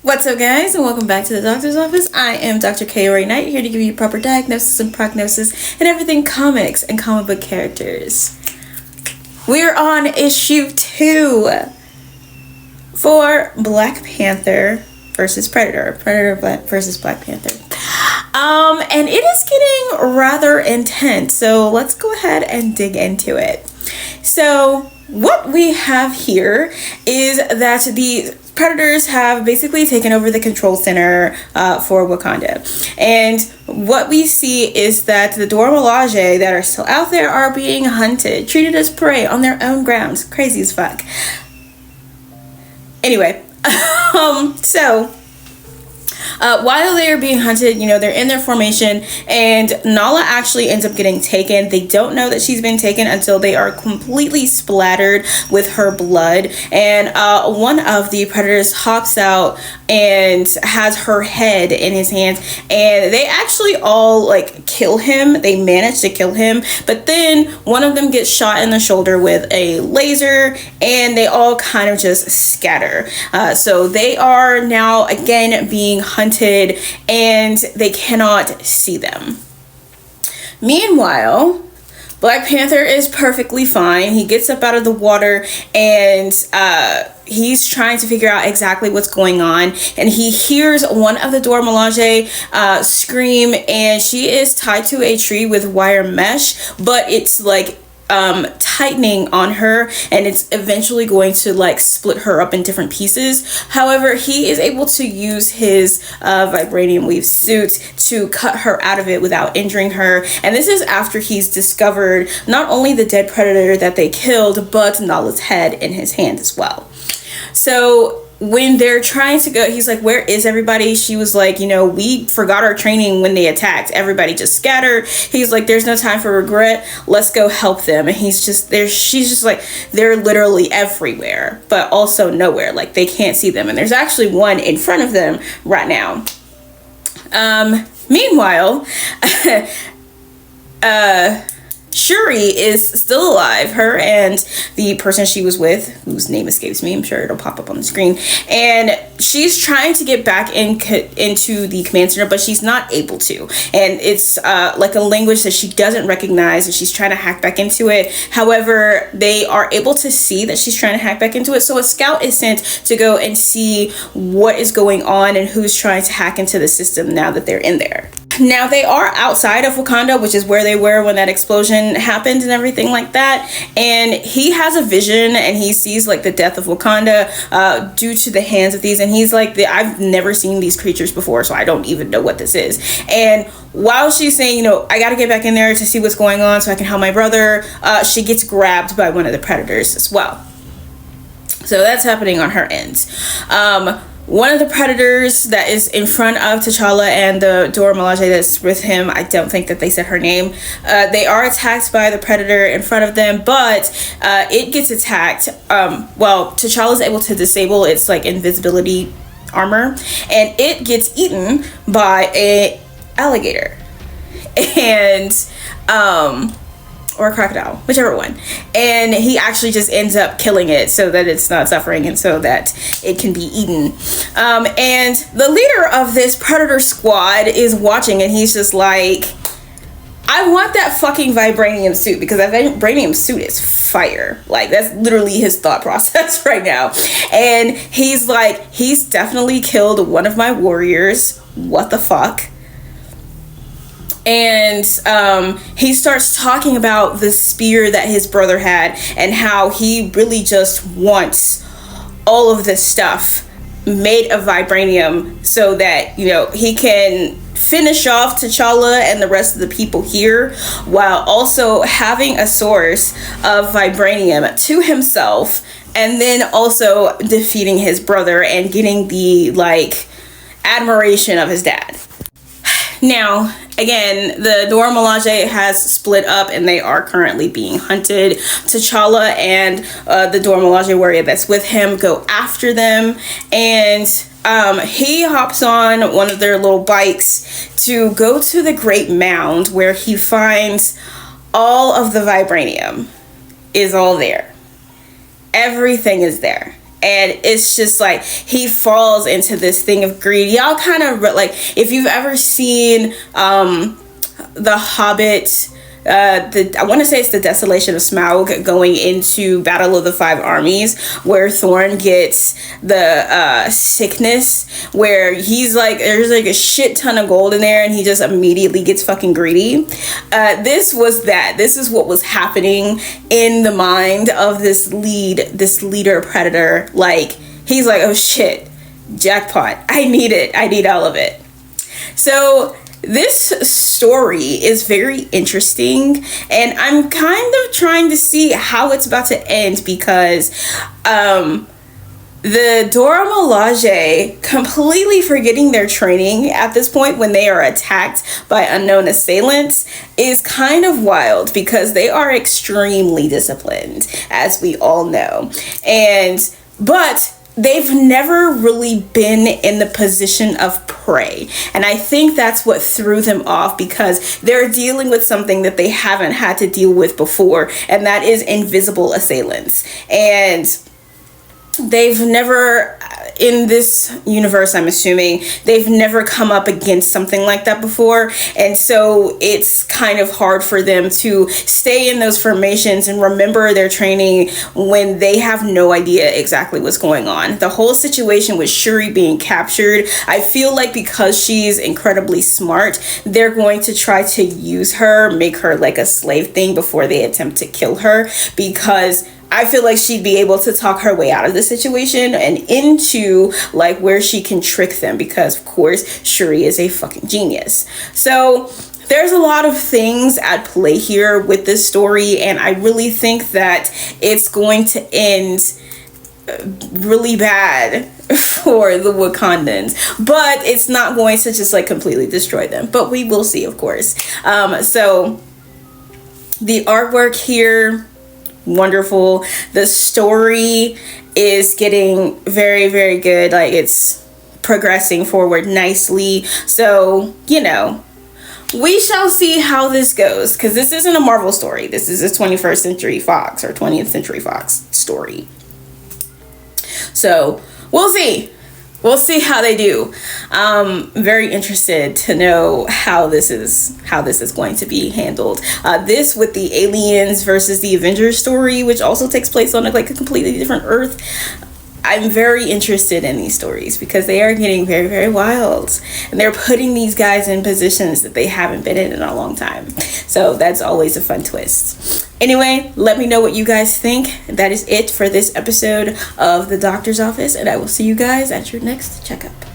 What's up, guys, and welcome back to the doctor's office. I am Dr. K. Knight, here to give you proper diagnosis and prognosis and everything comics and comic book characters. We're on issue 2 for Black Panther versus Predator. Versus Black Panther. And it is getting rather intense, so let's go ahead and dig into it. So what we have here is that the Predators have basically taken over the control center for Wakanda. And what we see is that the Dora Milaje that are still out there are being hunted, treated as prey on their own grounds. Crazy as fuck. Anyway, while they are being hunted, they're in their formation, and Nala actually ends up getting taken. They don't know that she's been taken until they are completely splattered with her blood. And one of the Predators hops out and has her head in his hands, and they actually all kill him. They manage to kill him, but then one of them gets shot in the shoulder with a laser, and they all kind of just scatter. So they are now again being hunted, and they cannot see them. Meanwhile, Black Panther is perfectly fine. He gets up out of the water, and he's trying to figure out exactly what's going on, and he hears one of the Dora Milaje scream, and she is tied to a tree with wire mesh, but it's tightening on her, and it's eventually going to split her up in different pieces. However, he is able to use his vibranium weave suit to cut her out of it without injuring her, and this is after he's discovered not only the dead predator that they killed, but Nala's head in his hand as well. So when they're trying to go, he's like, where is everybody? She was like, we forgot our training when they attacked. Everybody just scattered. He's like, there's no time for regret. Let's go help them. And he's just there. She's just like, they're literally everywhere, but also nowhere. They can't see them. And there's actually one in front of them right now. Meanwhile, Shuri is still alive. Her and the person she was with, whose name escapes me, I'm sure it'll pop up on the screen, and she's trying to get back into the command center, but she's not able to, and it's a language that she doesn't recognize, and she's trying to hack back into it. However, they are able to see that she's trying to hack back into it, so a scout is sent to go and see what is going on and who's trying to hack into the system now that they're in there. Now, they are outside of Wakanda, which is where they were when that explosion happened and everything like that. And he has a vision, and he sees the death of Wakanda due to the hands of these. And he's like, I've never seen these creatures before, so I don't even know what this is. And while she's saying, I got to get back in there to see what's going on so I can help my brother, she gets grabbed by one of the predators as well. So that's happening on her end. One of the predators that is in front of T'Challa and the Dora Milaje that's with him, I don't think that they said her name, they are attacked by the predator in front of them, but it gets attacked. T'Challa's able to disable its invisibility armor, and it gets eaten by a alligator. And or a crocodile, whichever one. And he actually just ends up killing it so that it's not suffering and so that it can be eaten. And the leader of this predator squad is watching, and he's just like, I want that fucking vibranium suit, because that vibranium suit is fire. That's literally his thought process right now. And he's like, he's definitely killed one of my warriors. What the fuck? And he starts talking about the spear that his brother had, and how he really just wants all of this stuff made of vibranium so that, he can finish off T'Challa and the rest of the people here, while also having a source of vibranium to himself, and then also defeating his brother and getting the admiration of his dad. Now, again, the Dora Milaje has split up, and they are currently being hunted. T'Challa and the Dora Milaje warrior that's with him go after them, and he hops on one of their little bikes to go to the Great Mound, where he finds all of the vibranium is all there. Everything is there. and it's just like he falls into this thing of greed. Y'all kind of like, if you've ever seen The Hobbit, I want to say it's the Desolation of Smaug, going into Battle of the Five Armies, where Thorin gets the sickness, where he's like, there's like a shit ton of gold in there, and he just immediately gets fucking greedy. This was that. This is what was happening in the mind of this leader predator. Like, he's like, oh shit, jackpot. I need it. I need all of it. So this story is very interesting, and I'm kind of trying to see how it's about to end, because the Dora Milaje completely forgetting their training at this point when they are attacked by unknown assailants is kind of wild, because they are extremely disciplined, as we all know. But they've never really been in the position of prey. And I think that's what threw them off, because they're dealing with something that they haven't had to deal with before, and that is invisible assailants. And they've never, in this universe, I'm assuming, they've never come up against something like that before. And so it's kind of hard for them to stay in those formations and remember their training when they have no idea exactly what's going on. The whole situation with Shuri being captured, I feel like because she's incredibly smart, they're going to try to use her, make her like a slave thing before they attempt to kill her, because I feel like she'd be able to talk her way out of the situation and into like where she can trick them, because of course Shuri is a fucking genius. So there's a lot of things at play here with this story, and I really think that it's going to end really bad for the Wakandans, but it's not going to just like completely destroy them, but we will see, of course. So the artwork here, wonderful. The story is getting very, very good. Like, it's progressing forward nicely. So, you know, we shall see how this goes, because this isn't a Marvel story. This is a 21st Century Fox or 20th Century Fox story. So we'll see. We'll see how they do. Very interested to know how this is going to be handled. This with the aliens versus the Avengers story, which also takes place on like a completely different Earth. I'm very interested in these stories because they are getting very, very wild, and they're putting these guys in positions that they haven't been in a long time. So that's always a fun twist. Anyway, let me know what you guys think. That is it for this episode of The Doctor's Office, and I will see you guys at your next checkup.